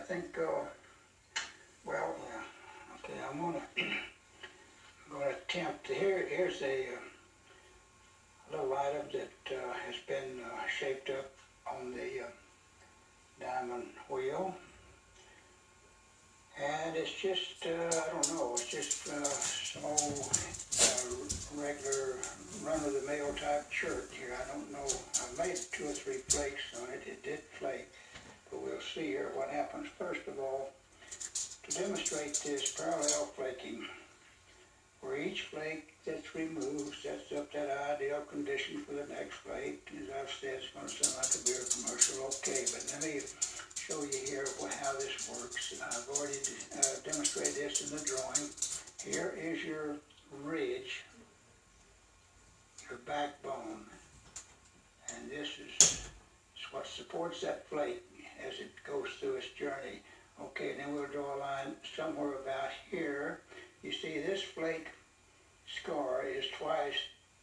think, well, okay, I'm gonna attempt, here's a little item that has been shaped up on the diamond wheel. And it's just, I don't know, it's just some old regular run-of-the-mill type shirt here. I don't know, I made 2 or 3 flakes on it. It did flake, but we'll see here what happens. First of all, to demonstrate this parallel flaking, where each flake that's removed sets up that ideal condition for the next flake. As I've said, it's going to sound like a beer commercial, okay, but let me show you here how this works. I've already demonstrated this in the drawing. Here is your ridge, your backbone, and this is what supports that flake as it goes through its journey. Okay, then we'll draw a line somewhere about here. You see this flake scar is twice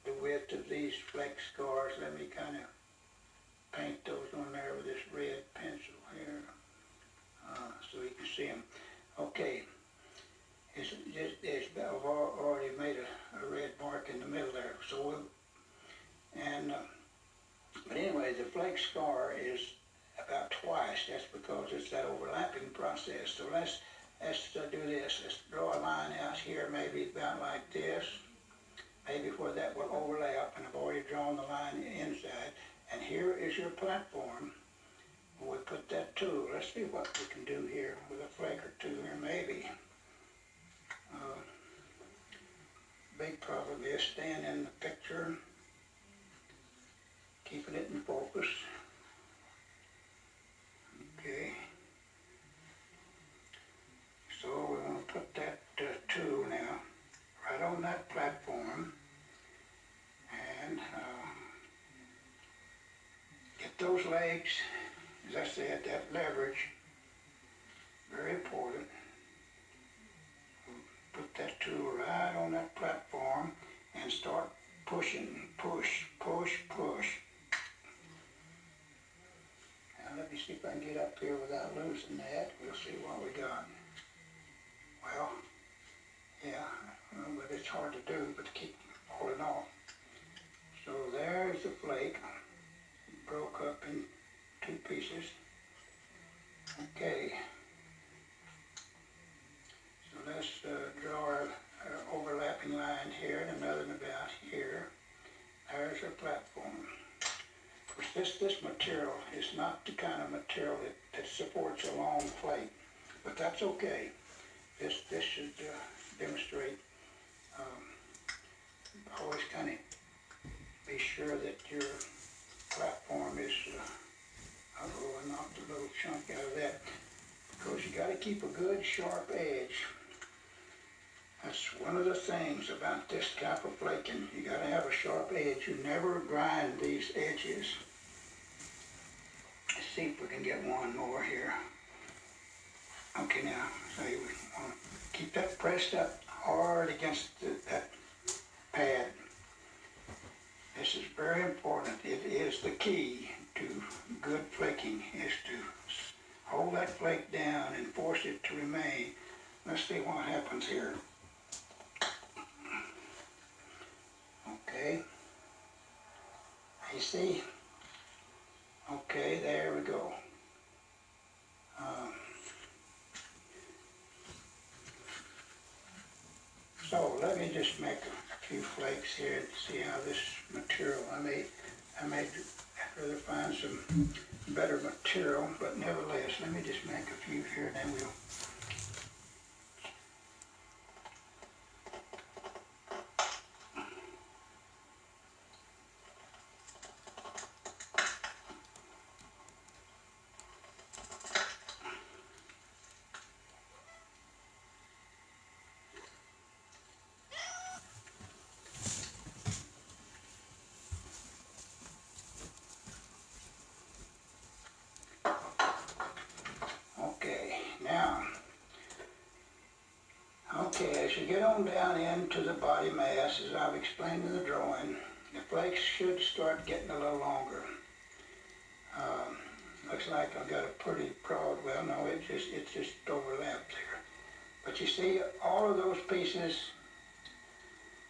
the width of these flake scars. Let me kind of paint those on there with this red pencil here so you can see them. Okay, I've already made a red mark in the middle there. So but anyway, the flake scar is about twice. That's because it's that overlapping process. So let's do this. Let's draw a line out here, maybe about like this, maybe where that will overlap, and I've already drawn the line inside. And here is your platform. We'll put that tool. Let's see what we can do here with a flake or two here, maybe. Big problem is staying in the picture, keeping it in focus. Okay. So we're going to put that tool now right on that platform and get those legs, as I said, that leverage, very important. Put that tool right on that platform and start pushing, push, push, push. Now let me see if I can get up here without losing that. We'll see what we got. Well, yeah, but it's hard to do, but to keep holding off. So there's the flake, broke up in 2 pieces. Okay, so let's draw our overlapping line here and another about here. There's our platform. Of course, this material is not the kind of material that supports a long flake, but that's okay. This should demonstrate, always kind of be sure that your platform is, I knocked a little chunk out of that, because you got to keep a good sharp edge. That's one of the things about this type of flaking. You got to have a sharp edge. You never grind these edges. Let's see if we can get one more here. Okay, now, so we want to keep that pressed up hard against that pad. This is very important. It is the key to good flaking, is to hold that flake down and force it to remain. Let's see what happens here. Okay. You see? Okay, there we go. So let me just make a few flakes here to see how this material, I may rather find some better material, but nevertheless, let me just make a few here and then we'll Okay, as you get on down into the body mass, as I've explained in the drawing, the flakes should start getting a little longer. Looks like I've got a pretty broad, well, no, it just overlapped there. But you see, all of those pieces,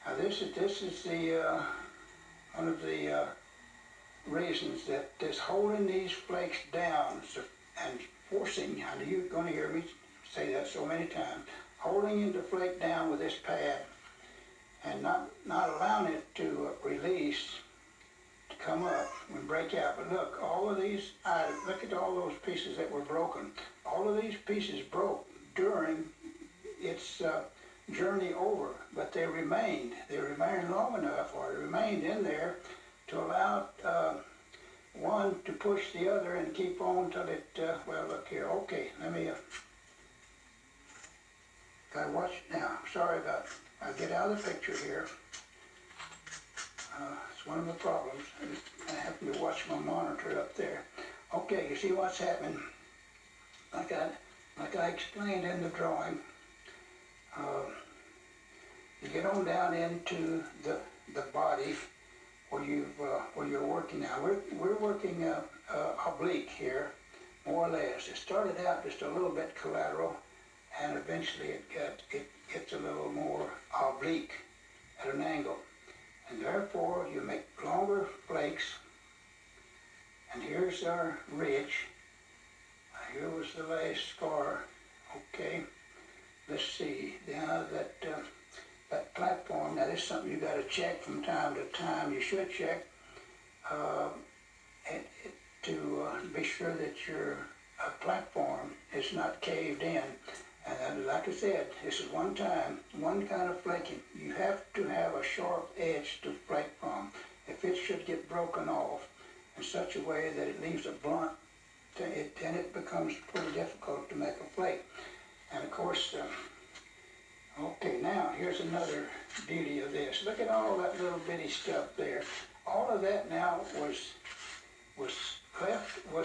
now this is the, one of the reasons that this holding these flakes down and forcing, I know you're going to hear me say that so many times, holding the flake down with this pad and not allowing it to release, to come up and break out. But look, all of these items, look at all those pieces that were broken. All of these pieces broke during its journey over, but they remained long enough, or they remained in there to allow one to push the other and keep on till it, well, look here, okay, let me, gotta watch now, sorry about, I'll get out of the picture here. It's one of the problems, I happen to watch my monitor up there. Okay, you see what's happening? Like I explained in the drawing, you get on down into the body where you're working now. We're working oblique here, more or less. It started out just a little bit collateral, and eventually it gets a little more oblique at an angle. And therefore you make longer flakes. And here's our ridge. Here was the last scar. Okay, let's see. Now that platform, now this is something you got to check from time to time. You should check to be sure that your platform is not caved in. And like I said, this is one kind of flaking. You have to have a sharp edge to flake from. If it should get broken off in such a way that it leaves a blunt, then it becomes pretty difficult to make a flake. And of course, okay, now here's another beauty of this. Look at all that little bitty stuff there. All of that now was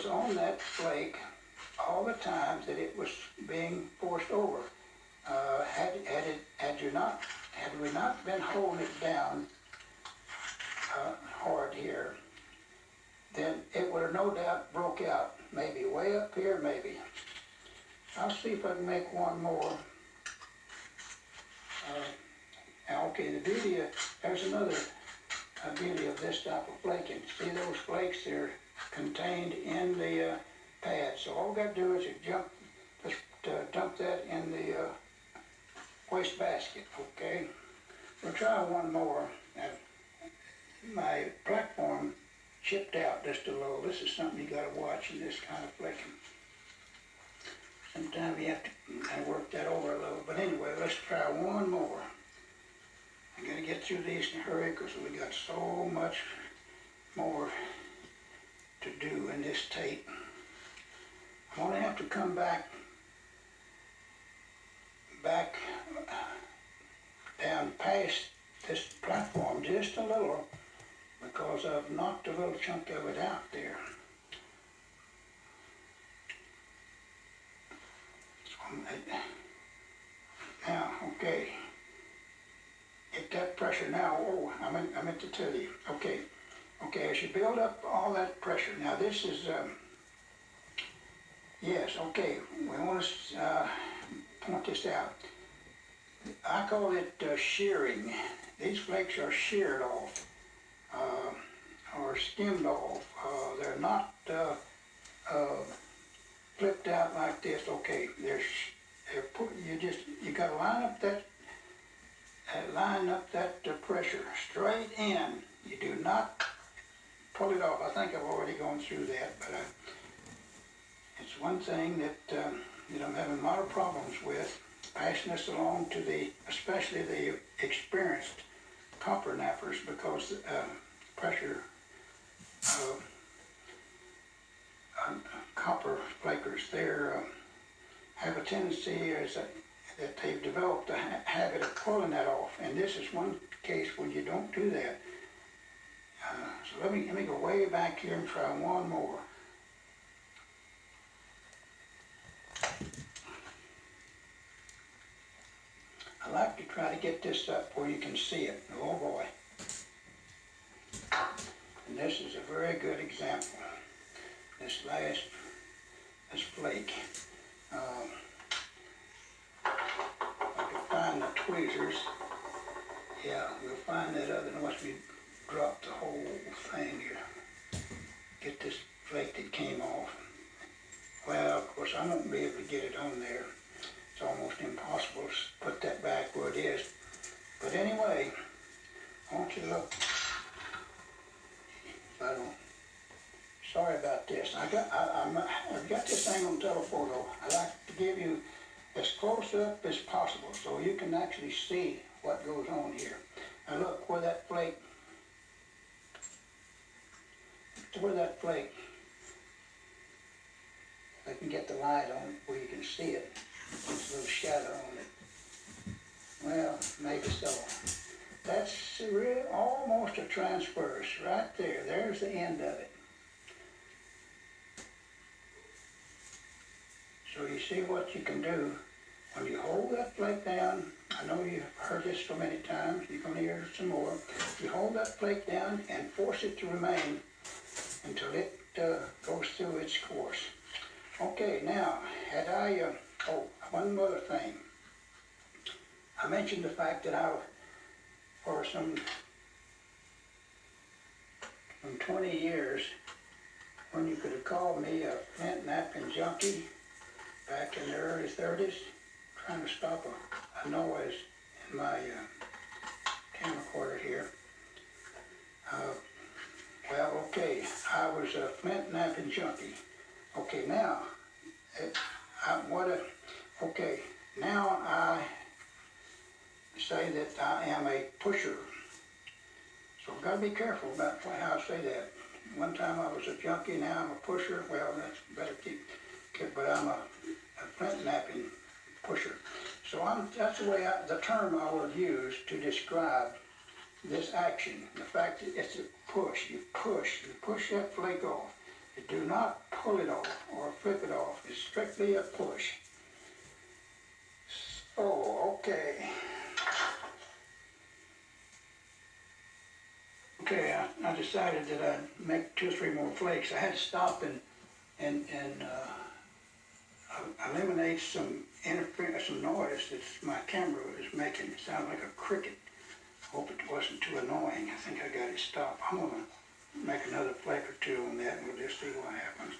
on that flake all the time that it was being forced over. Had we not been holding it down hard here, then it would have no doubt broke out. Maybe way up here, maybe. I'll see if I can make one more. Okay, the beauty of, there's another beauty of this type of flaking. See those flakes, they're contained in the pad. So all we got to do is just dump that in the waste basket, okay? We'll try one more. My platform chipped out just a little. This is something you got to watch in this kind of flaking. Sometimes you have to kind of work that over a little. But anyway, let's try one more. I got to get through these in a hurry because we got so much more to do in this tape. I'm going to have to come back down past this platform just a little because I've knocked a little chunk of it out there. Now, okay, get that pressure now. Oh, I meant to tell you. Okay, as you build up all that pressure, now this is, yes, okay, we want to point this out. I call it shearing. These flakes are sheared off or skimmed off. They're not flipped out like this. Okay, you got to line up that pressure straight in. You do not pull it off. I think I've already gone through that, but it's one thing that I'm having a lot of problems with, passing this along to especially the experienced copper nappers, because pressure copper flakers, they have a tendency that they've developed a habit of pulling that off, and this is one case when you don't do that. So let me go way back here and try one more. I like to try to get this up where you can see it. Oh boy. And this is a very good example. This last this flake. I can find the tweezers. Yeah, we'll find that other, unless we drop the whole thing here. Get this flake that came off. Well, of course, I won't be able to get it on there. It's almost impossible to put that back where it is. But anyway, I want you to look. I don't. Sorry about this. I've got this thing on telephoto. I like to give you as close up as possible so you can actually see what goes on here. Now look where that flake, I can get the light on it where you can see it. There's a little shadow on it. Well, maybe so. That's really almost a transverse right there. There's the end of it. So you see what you can do when you hold that flake down. I know you've heard this so many times. You're going to hear it some more. You hold that flake down and force it to remain until it goes through its course. Okay, now, one other thing. I mentioned the fact that for some 20 years, when you could have called me a flint napkin junkie back in the early 30s, trying to stop a noise in my camcorder here. Well, okay, I was a flint napkin junkie. Okay, now, now I say that I am a pusher. So I've got to be careful about how I say that. One time I was a junkie, now I'm a pusher. Well, that's better keep, but I'm a flint napkin pusher. So that's the term I would use to describe this action. The fact that it's a push. You push that flake off. You do not pull it off or flip it off. It's strictly a push. So, okay. Okay, I decided that I'd make 2 or 3 more flakes. I had to stop and eliminate some interference, some noise that my camera was making. It sounded like a cricket. Hope it wasn't too annoying. I think I got it stopped. I'm going to make another flake or 2 on that and we'll just see what happens.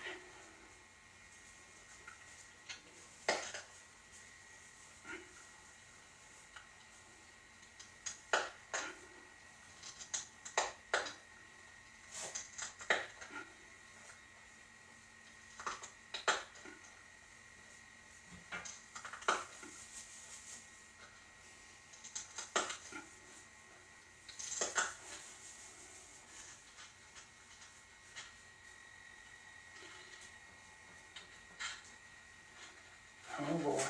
Oh boy.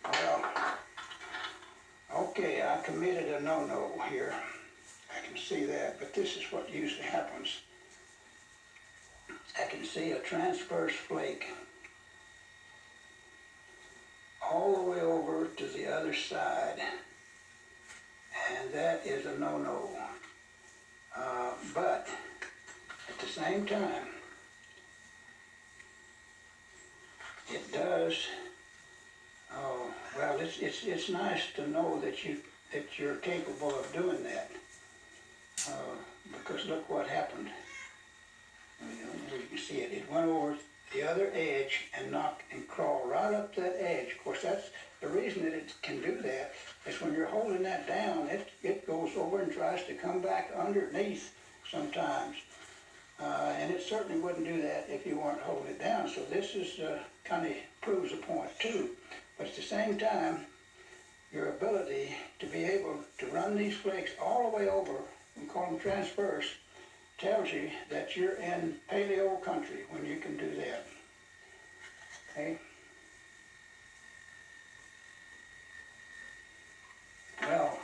Well, okay, I committed a no-no here. I can see that, but this is what usually happens. I can see a transverse flake all the way over to the other side, and that is a no-no. But at the same time, it does. Well, it's nice to know that you're capable of doing that. Because look what happened. You can see it. It went over the other edge and crawled right up that edge. Of course, that's the reason that it can do that is when you're holding that down, it goes over and tries to come back underneath sometimes. And it certainly wouldn't do that if you weren't holding it down. So this is kind of proves a point too. But at the same time, your ability to be able to run these flakes all the way over, we call them transverse, tells you that you're in paleo country when you can do that. Okay? Well,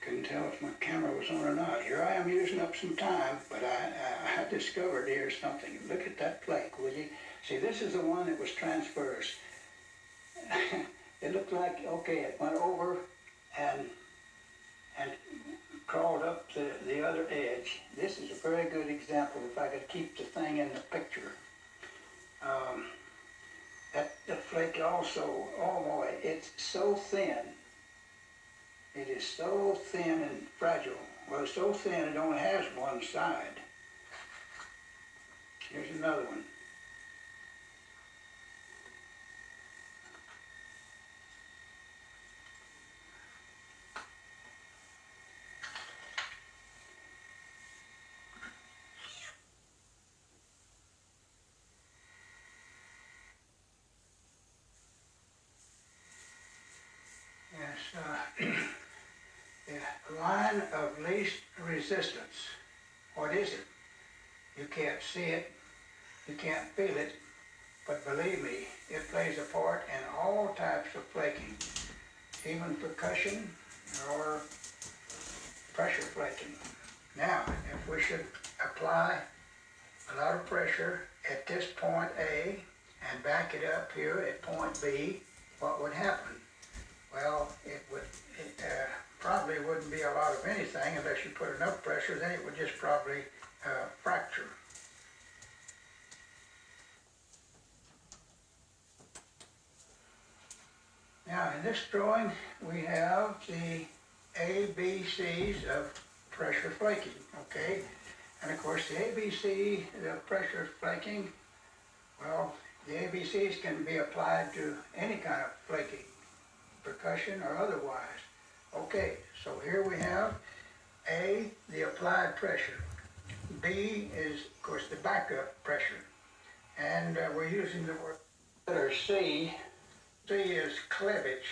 couldn't tell if my camera was on or not. Here I am using up some time, but I discovered here's something. Look at that flake, will you? See, this is the one that was transverse. It looked like, okay, it went over and crawled up the other edge. This is a very good example if I could keep the thing in the picture. The flake also, oh boy, it's so thin. It is so thin and fragile. Well, it's so thin it only has one side. Here's another one. Yes, the line of least resistance. What is it? You can't see it, you can't feel it, but believe me, it plays a part in all types of flaking, even percussion or pressure flaking. Now, if we should apply a lot of pressure at this point A and back it up here at point B, what would happen? Well, it probably wouldn't be a lot of anything unless you put enough pressure, then it would just probably fracture. Now, in this drawing, we have the ABCs of pressure flaking, okay? And of course, the ABC, the pressure flaking, well, the ABCs can be applied to any kind of flaking, percussion or otherwise. Okay, so here we have A, the applied pressure. B is, of course, the backup pressure. And we're using the word letter C. C is cleavage,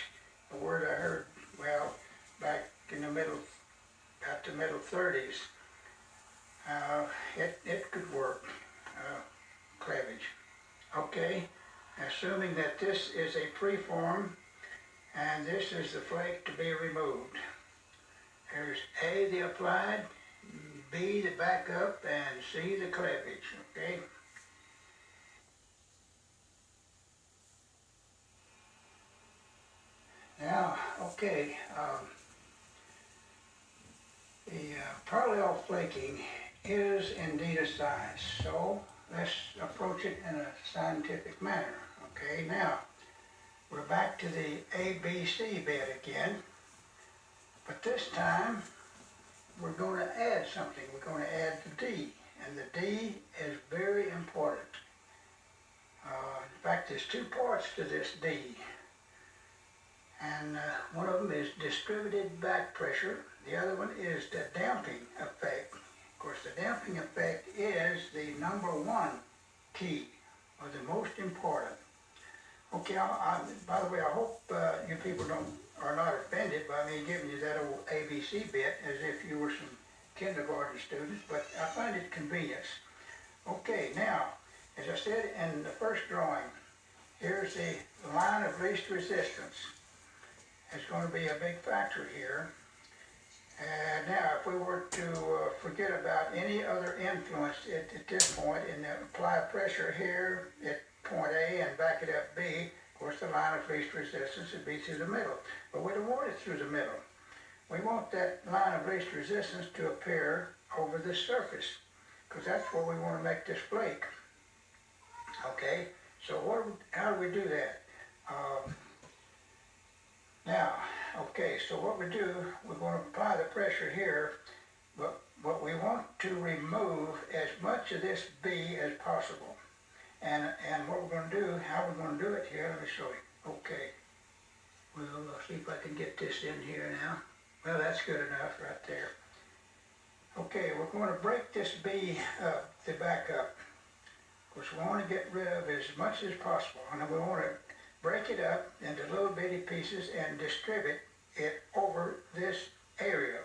a word I heard, well, back in the middle, about the middle 30s. It could work, cleavage. Okay, assuming that this is a preform and this is the flake to be removed. There's A, the applied, B, the backup, and C, the cleavage, okay? Now, okay, the parallel flaking is indeed a science, so let's approach it in a scientific manner, okay? Now, we're back to the ABC bit again, but this time we're going to add something. We're going to add the D, and the D is very important. In fact, there's two parts to this D, and one of them is distributed back pressure. The other one is the damping effect. Of course, the damping effect is the #1 key, or the most important. Okay, by the way, I hope you people are not offended by me giving you that old ABC bit as if you were some kindergarten students, but I find it convenient. Okay, now, as I said in the first drawing, here's the line of least resistance. It's going to be a big factor here. And now, if we were to forget about any other influence at this point and apply pressure here at point A and back it up B, of course the line of least resistance would be through the middle. But we don't want it through the middle. We want that line of least resistance to appear over the surface, because that's where we want to make this flake. Okay, so how do we do that? Now, okay, so what we do, we're going to apply the pressure here, but we want to remove as much of this B as possible. And what we're going to do, how we're going to do it here, let me show you. Okay, well, I'll see if I can get this in here now. Well, that's good enough right there. Okay, we're going to break this B up, the back up. Of course, we want to get rid of as much as possible, and we want to break it up into little bitty pieces and distribute it over this area,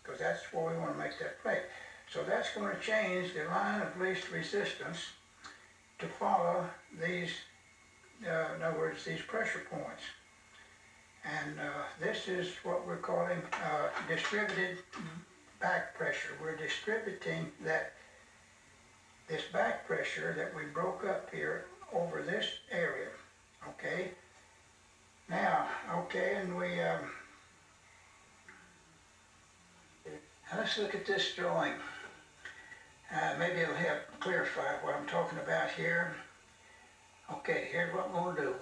because that's where we want to make that flake. So that's going to change the line of least resistance to follow these, in other words, these pressure points. And this is what we're calling distributed back pressure. We're distributing this back pressure that we broke up here over this area. Okay. Now, okay, and we Let's look at this drawing. Maybe it'll help clarify what I'm talking about here. Okay, here's what we're going to do.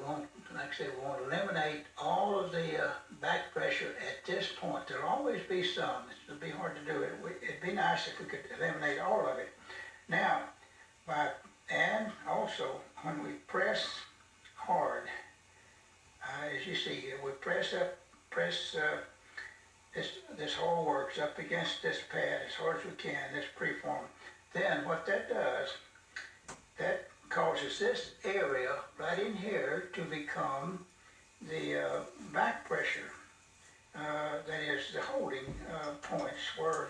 Like I said, we want to eliminate all of the back pressure at this point. There'll always be some. It'll be hard to do it. It'd be nice if we could eliminate all of it. Now, and also when we press hard, as you see here, we press this whole works up against this pad as hard as we can, this preform. Then what that does, that causes this area right in here to become the back pressure. That is the holding points, where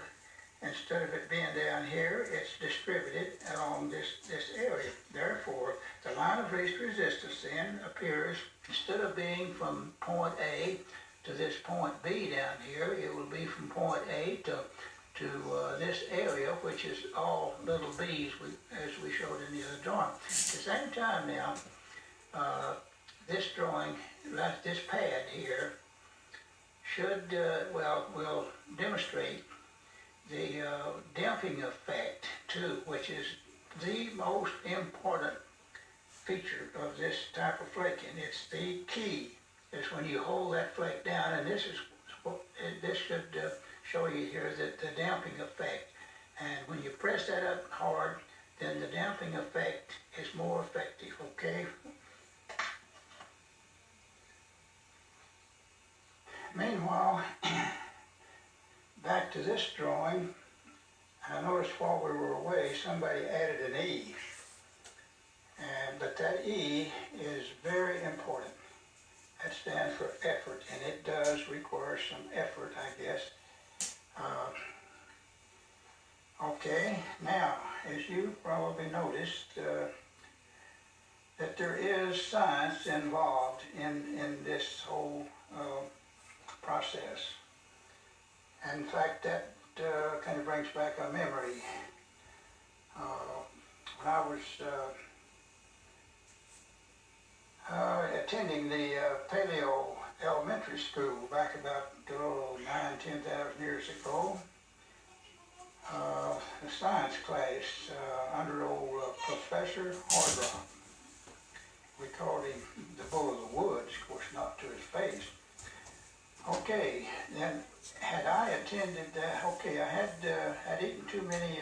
instead of it being down here, it's distributed along this area. Therefore, the line of least resistance then appears, instead of being from point A to this point B down here, it will be from point A to this area, which is all little b's, as we showed in the other drawing. At the same time now, this drawing, like this pad here, should, will demonstrate the damping effect too, which is the most important feature of this type of flaking. It's the key. Is when you hold that flake down, and this should show you here that the damping effect. And when you press that up hard, then the damping effect is more effective, okay? Meanwhile, back to this drawing, I noticed while we were away, somebody added an E. But that E is very important. That stands for effort, and it does require some effort, I guess. Okay, now, as you probably noticed, that there is science involved in this whole process. And in fact, that kind of brings back a memory. When I was attending the Paleo Elementary School back about 10,000 years ago, the science class under old Professor Hardrock. We called him the Bull of the Woods, of course not to his face. Okay, then had I attended, I'd eaten too many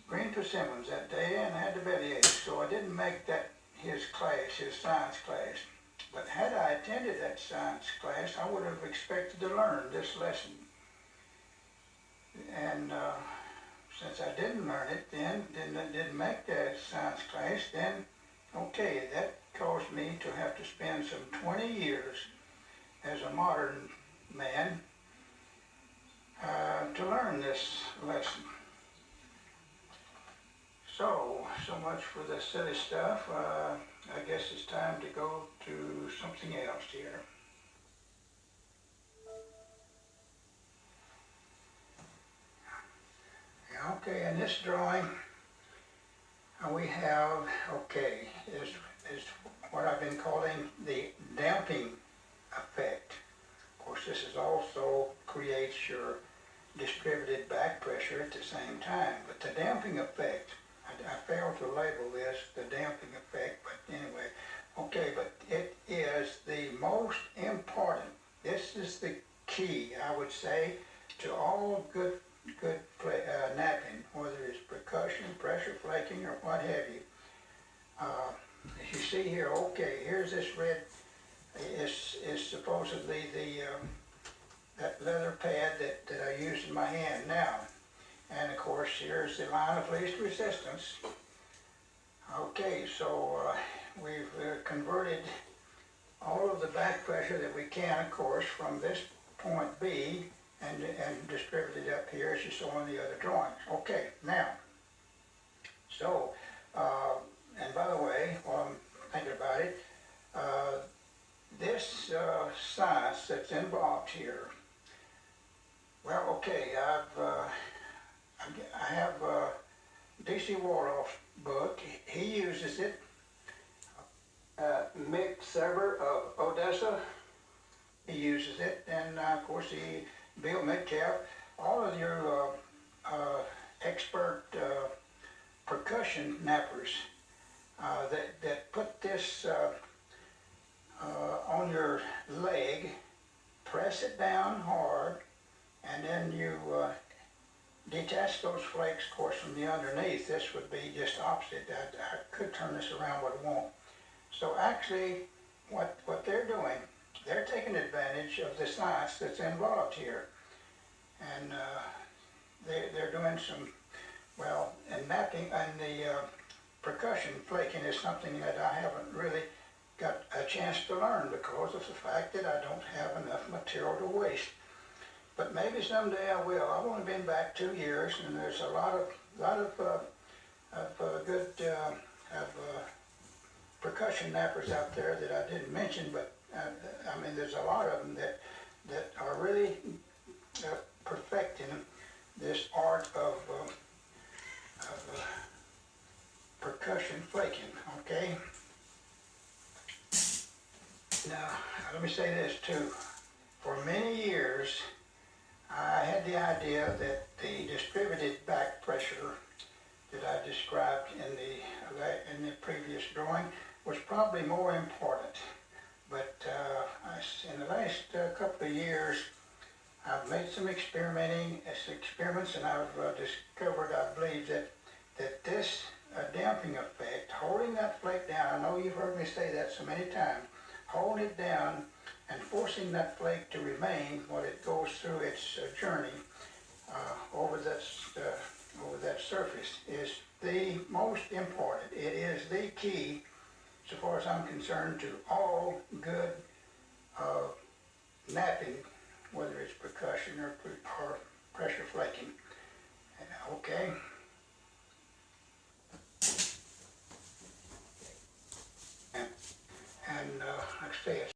green persimmons that day and had the bellyache, so I didn't make that his science class. But had I attended that science class, I would have expected to learn this lesson. And since I didn't learn it then, didn't make that science class, then, okay, that caused me to have to spend some 20 years as a modern man to learn this lesson. So much for the silly stuff. I guess it's time to go to something else here. Okay, in this drawing we have, is what I've been calling the damping effect. Of course, this is also creates your distributed back pressure at the same time, but the damping effect, I failed to label this the damping effect, but anyway, okay, but it is the most important. This is the key, I would say, to all good napping, whether it's percussion, pressure flaking, or what have you. As you see here, okay, here's this red, is supposedly that leather pad that I used in my hand now. And of course, here's the line of least resistance. Okay, so we've converted all of the back pressure that we can, of course, from this point B and distributed up here as you saw in the other drawings. Okay, now, so, and by the way, while I'm thinking about it, this science that's involved here, well, okay, I have D.C. Waldorf's book. He uses it. Mick Sever of Odessa, he uses it, and of course Bill Metcalf all of your expert percussion nappers that put this on your leg, press it down hard, and then you detach those flakes, of course, from the underneath. This would be just opposite. I could turn this around, but I won't. So actually, what they're doing, they're taking advantage of the science that's involved here. And they're doing some, well, and napping, and the percussion flaking is something that I haven't really got a chance to learn because of the fact that I don't have enough material to waste. But maybe someday I will. I've only been back 2 years, and there's a lot of good percussion nappers out there that I didn't mention, but I mean, there's a lot of them that are really perfecting this art of percussion flaking, okay? Now, let me say this too. For many years, I had the idea that the distributed back pressure that I described in the previous drawing was probably more important. But in the last couple of years, I've made some experiments, and I've discovered, I believe, that this damping effect, holding that flake down, I know you've heard me say that so many times, holding it down and forcing that flake to remain while it goes through its journey over that surface is the most important. It is the key, so far as I'm concerned, to all good napping, whether it's percussion or pressure flaking. Okay,